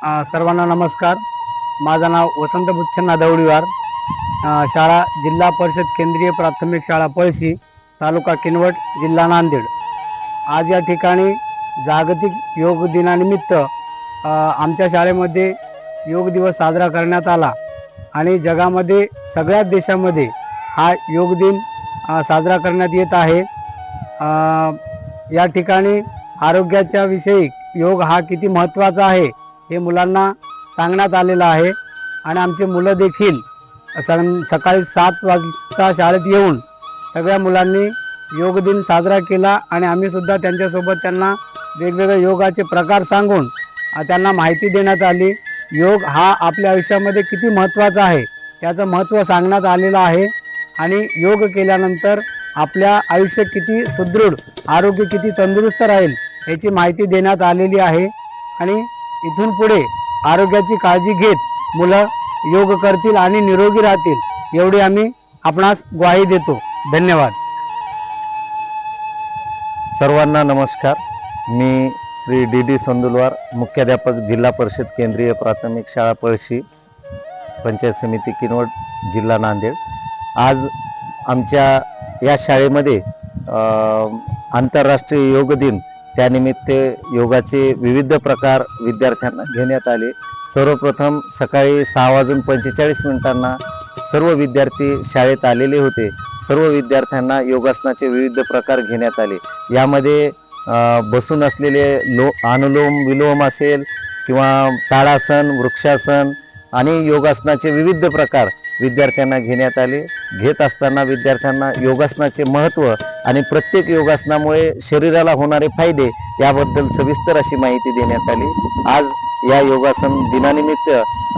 सर्वांना नमस्कार। माझं नाव वसंत बुच्छन्ना दौडीवार। शाळा जिल्हा परिषद केंद्रीय प्राथमिक शाळा पळशी, तालुका किनवट, जिल्हा नांदेड। आज या ठिकाणी जागतिक योग दिनानिमित्त आमच्या शाळेमध्ये योग दिवस साजरा करण्यात आला आणि जगामध्ये सगळ्याच देशामध्ये हा योग दिन साजरा करण्यात येत आहे। या ठिकाणी आरोग्याच्या विषयी योग हा किती महत्त्वाचा आहे हे मुलांना सांगण्यात आलेलं आहे आणि आमचे मुलं देखील सकाळी 7 वाजता शाळेत येऊन सगळ्या मुलांनी योग दिन साजरा केला आणि आम्ही सुद्धा त्यांच्यासोबत त्यांना वेगवेगळे योगाचे प्रकार सांगून त्यांना माहिती देण्यात आली। योग हा आपल्या आयुष्यामध्ये किती महत्त्वाचा आहे त्याचं महत्त्व सांगण्यात आलेलं आहे आणि योग केल्यानंतर आपल्या आयुष्य किती सुदृढ, आरोग्य किती तंदुरुस्त राहील याची माहिती देण्यात आलेली आहे आणि इथून पुढे आरोग्याची काळजी घेत मुलं योग करतील आणि निरोगी राहतील एवढी आम्ही आपणास ग्वाही देतो। धन्यवाद। सर्वांना नमस्कार। मी श्री डी संदुलवार, मुख्याध्यापक, जिल्हा परिषद केंद्रीय प्राथमिक शाळा पळशी, पंचायत समिती किनवट, जिल्हा नांदेड। आज आमच्या या शाळेमध्ये आंतरराष्ट्रीय योग दिन त्यानिमित्त योगाचे विविध प्रकार विद्यार्थ्यांना घेण्यात आले। सर्वप्रथम सकाळी 6:45 सर्व विद्यार्थी शाळेत आलेले होते। सर्व विद्यार्थ्यांना योगासनाचे विविध प्रकार घेण्यात आले। यामध्ये बसून असलेले अनुलोम विलोम असेल किंवा ताडासन, वृक्षासन आणि योगासनाचे विविध प्रकार विद्यार्थ्यांना घेण्यात आले। घेत असताना विद्यार्थ्यांना योगासनाचे महत्त्व आणि प्रत्येक योगासनामुळे शरीराला होणारे फायदे याबद्दल सविस्तर अशी माहिती देण्यात आली। आज या योगासन दिनानिमित्त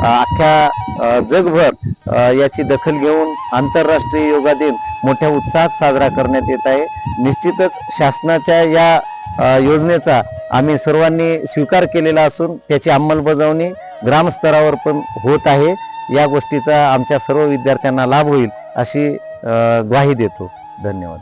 अख्ख्या जगभर याची दखल घेऊन आंतरराष्ट्रीय योगा दिन मोठ्या उत्साहात साजरा करण्यात येत आहे। निश्चितच शासनाच्या या योजनेचा आम्ही सर्वांनी स्वीकार केलेला असून त्याची अंमलबजावणी ग्रामस्तरावर पण होत आहे। या गोष्टीचा आमच्या सर्व विद्यार्थ्यांना लाभ होईल अशी ग्वाही देतो। धन्यवाद।